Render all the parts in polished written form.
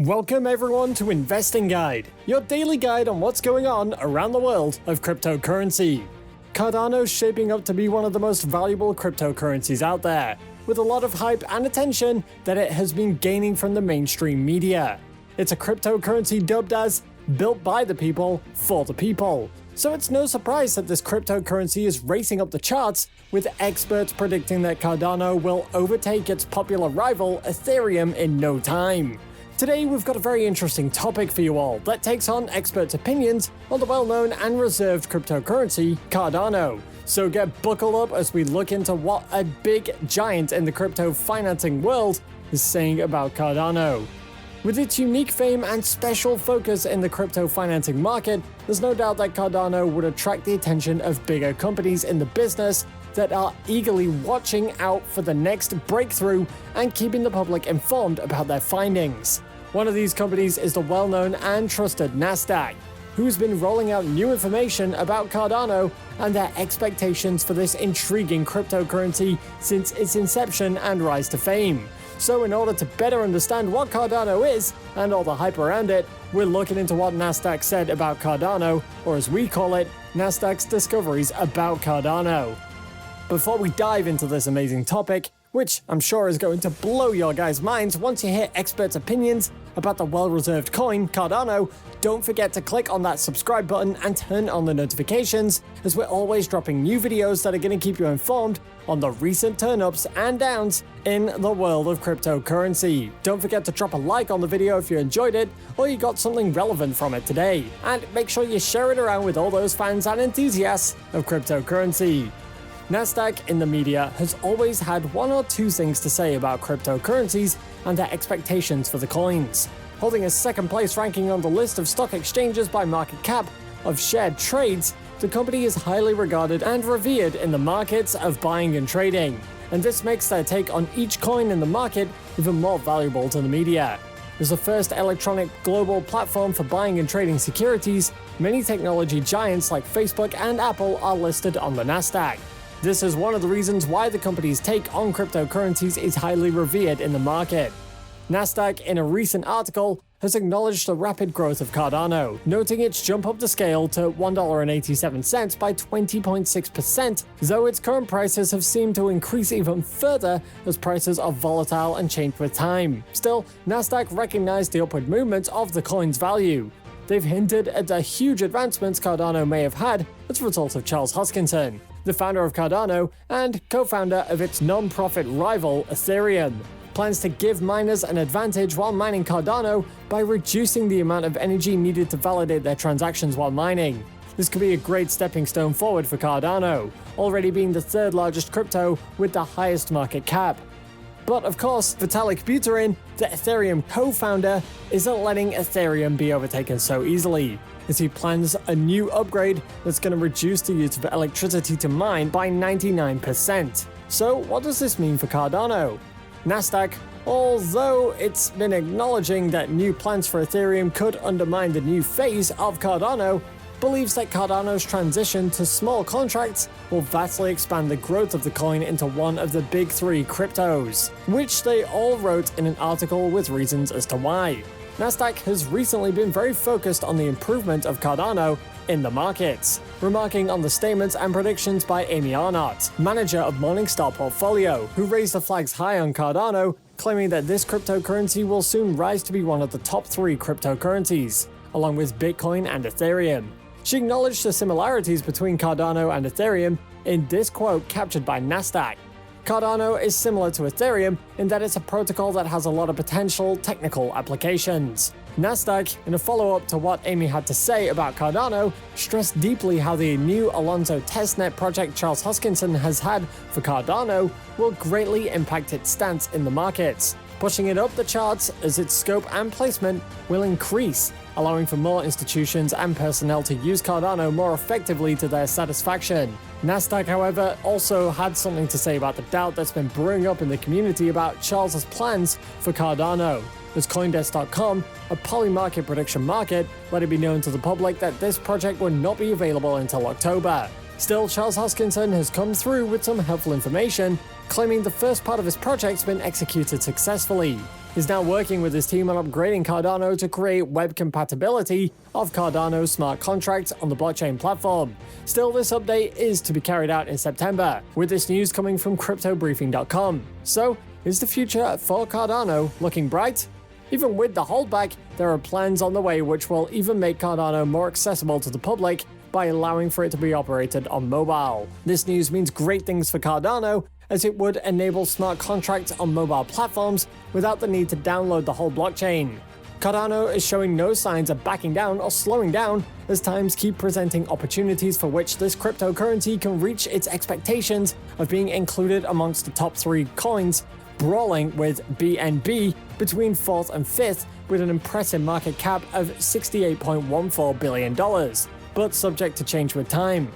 Welcome everyone to Investing Guide, your daily guide on what's going on around the world of cryptocurrency. Cardano is shaping up to be one of the most valuable cryptocurrencies out there, with a lot of hype and attention that it has been gaining from the mainstream media. It's a cryptocurrency dubbed as built by the people, for the people. So it's no surprise that this cryptocurrency is racing up the charts, with experts predicting that Cardano will overtake its popular rival Ethereum in no time. Today we've got a very interesting topic for you all that takes on experts' opinions on the well-known and reserved cryptocurrency Cardano. So get buckled up as we look into what a big giant in the crypto financing world is saying about Cardano. With its unique fame and special focus in the crypto financing market, there's no doubt that Cardano would attract the attention of bigger companies in the business that are eagerly watching out for the next breakthrough and keeping the public informed about their findings. One of these companies is the well-known and trusted Nasdaq, who's been rolling out new information about Cardano and their expectations for this intriguing cryptocurrency since its inception and rise to fame. So in order to better understand what Cardano is and all the hype around it, we're looking into what Nasdaq said about Cardano, or as we call it, Nasdaq's discoveries about Cardano. Before we dive into this amazing topic, which I'm sure is going to blow your guys' minds once you hear experts' opinions about the well-reserved coin, Cardano, don't forget to click on that subscribe button and turn on the notifications, as we're always dropping new videos that are going to keep you informed on the recent turn-ups and downs in the world of cryptocurrency. Don't forget to drop a like on the video if you enjoyed it, or you got something relevant from it today. And make sure you share it around with all those fans and enthusiasts of cryptocurrency. Nasdaq in the media has always had one or two things to say about cryptocurrencies and their expectations for the coins. Holding a second-place ranking on the list of stock exchanges by market cap of shared trades, the company is highly regarded and revered in the markets of buying and trading, and this makes their take on each coin in the market even more valuable to the media. As the first electronic global platform for buying and trading securities, many technology giants like Facebook and Apple are listed on the Nasdaq. This is one of the reasons why the company's take on cryptocurrencies is highly revered in the market. Nasdaq, in a recent article, has acknowledged the rapid growth of Cardano, noting its jump up the scale to $1.87 by 20.6%, though its current prices have seemed to increase even further as prices are volatile and change with time. Still, Nasdaq recognized the upward movement of the coin's value. They've hinted at the huge advancements Cardano may have had as a result of Charles Hoskinson, the founder of Cardano and co-founder of its non-profit rival Ethereum, plans to give miners an advantage while mining Cardano by reducing the amount of energy needed to validate their transactions while mining. This could be a great stepping stone forward for Cardano, already being the third largest crypto with the highest market cap. But of course, Vitalik Buterin, the Ethereum co-founder, isn't letting Ethereum be overtaken so easily, as he plans a new upgrade that's going to reduce the use of electricity to mine by 99%. So what does this mean for Cardano? Nasdaq, although it's been acknowledging that new plans for Ethereum could undermine the new phase of Cardano, believes that Cardano's transition to small contracts will vastly expand the growth of the coin into one of the big three cryptos, which they all wrote in an article with reasons as to why. Nasdaq has recently been very focused on the improvement of Cardano in the markets, remarking on the statements and predictions by Amy Arnott, manager of Morningstar Portfolio, who raised the flags high on Cardano, claiming that this cryptocurrency will soon rise to be one of the top three cryptocurrencies, along with Bitcoin and Ethereum. She acknowledged the similarities between Cardano and Ethereum in this quote captured by Nasdaq. Cardano is similar to Ethereum in that it's a protocol that has a lot of potential technical applications. Nasdaq, in a follow-up to what Amy had to say about Cardano, stressed deeply how the new Alonzo testnet project Charles Hoskinson has had for Cardano will greatly impact its stance in the markets, pushing it up the charts as its scope and placement will increase, allowing for more institutions and personnel to use Cardano more effectively to their satisfaction. Nasdaq, however, also had something to say about the doubt that's been brewing up in the community about Charles's plans for Cardano, as Coindesk.com, a poly-market prediction market, let it be known to the public that this project would not be available until October. Still, Charles Hoskinson has come through with some helpful information, claiming the first part of his project's been executed successfully. is now working with his team on upgrading Cardano to create web compatibility of Cardano's smart contracts on the blockchain platform. Still, this update is to be carried out in September, with this news coming from CryptoBriefing.com. So, is the future for Cardano looking bright? Even with the holdback, there are plans on the way which will even make Cardano more accessible to the public by allowing for it to be operated on mobile. This news means great things for Cardano, as it would enable smart contracts on mobile platforms without the need to download the whole blockchain. Cardano is showing no signs of backing down or slowing down as times keep presenting opportunities for which this cryptocurrency can reach its expectations of being included amongst the top 3 coins, brawling with BNB between 4th and 5th with an impressive market cap of $68.14 billion, but subject to change with time.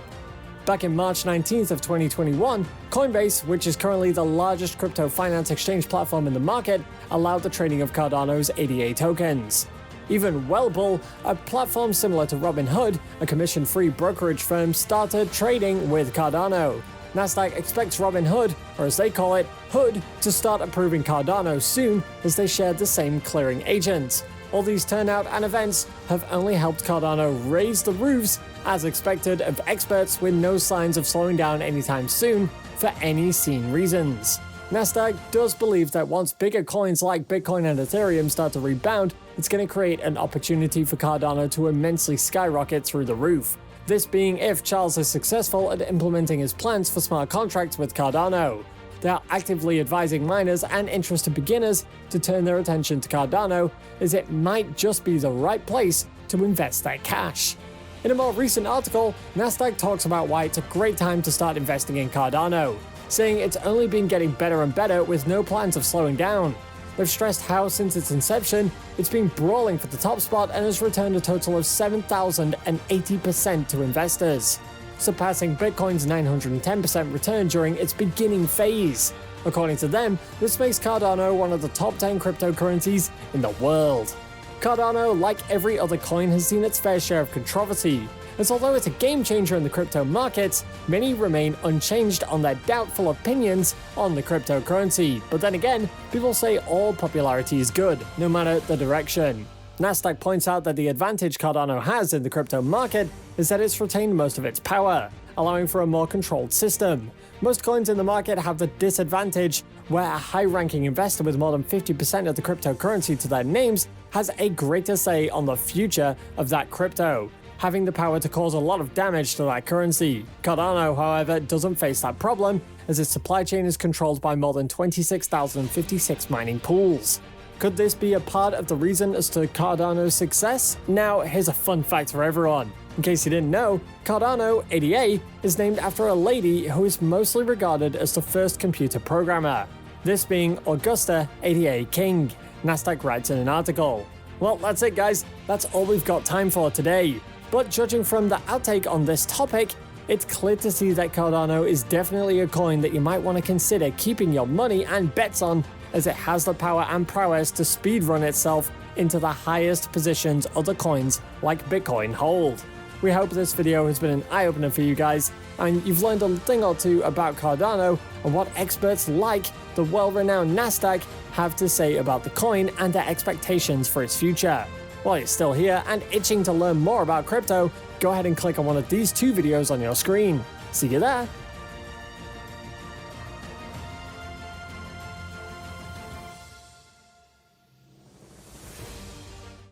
Back in March 19th of 2021, Coinbase, which is currently the largest crypto finance exchange platform in the market, allowed the trading of Cardano's ADA tokens. Even Wellbull, a platform similar to Robinhood, a commission-free brokerage firm, started trading with Cardano. Nasdaq expects Robinhood, or as they call it, Hood, to start approving Cardano soon as they share the same clearing agent. All these turnout and events have only helped Cardano raise the roofs, as expected, of experts with no signs of slowing down anytime soon for any seen reasons. Nasdaq does believe that once bigger coins like Bitcoin and Ethereum start to rebound, it's going to create an opportunity for Cardano to immensely skyrocket through the roof. This being if Charles is successful at implementing his plans for smart contracts with Cardano. They are actively advising miners and interested beginners to turn their attention to Cardano, as it might just be the right place to invest their cash. In a more recent article, Nasdaq talks about why it's a great time to start investing in Cardano, saying it's only been getting better and better with no plans of slowing down. They've stressed how, since its inception, it's been brawling for the top spot and has returned a total of 7,080% to investors, surpassing Bitcoin's 910% return during its beginning phase. According to them, this makes Cardano one of the top 10 cryptocurrencies in the world. Cardano, like every other coin, has seen its fair share of controversy, as although it's a game changer in the crypto markets, many remain unchanged on their doubtful opinions on the cryptocurrency. But then again, people say all popularity is good, no matter the direction. Nasdaq points out that the advantage Cardano has in the crypto market is that it's retained most of its power, allowing for a more controlled system. Most coins in the market have the disadvantage where a high-ranking investor with more than 50% of the cryptocurrency to their names has a greater say on the future of that crypto, having the power to cause a lot of damage to that currency. Cardano, however, doesn't face that problem, as its supply chain is controlled by more than 26,056 mining pools. Could this be a part of the reason as to Cardano's success? Now, here's a fun fact for everyone. In case you didn't know, Cardano, ADA, is named after a lady who is mostly regarded as the first computer programmer, this being Augusta ADA King, Nasdaq writes in an article. Well, that's it guys, that's all we've got time for today. But judging from the outtake on this topic, it's clear to see that Cardano is definitely a coin that you might want to consider keeping your money and bets on, as it has the power and prowess to speedrun itself into the highest positions other coins like Bitcoin hold. We hope this video has been an eye-opener for you guys, and you've learned a thing or two about Cardano and what experts like the well-renowned Nasdaq have to say about the coin and their expectations for its future. While you're still here and itching to learn more about crypto, go ahead and click on one of these 2 videos on your screen. See you there!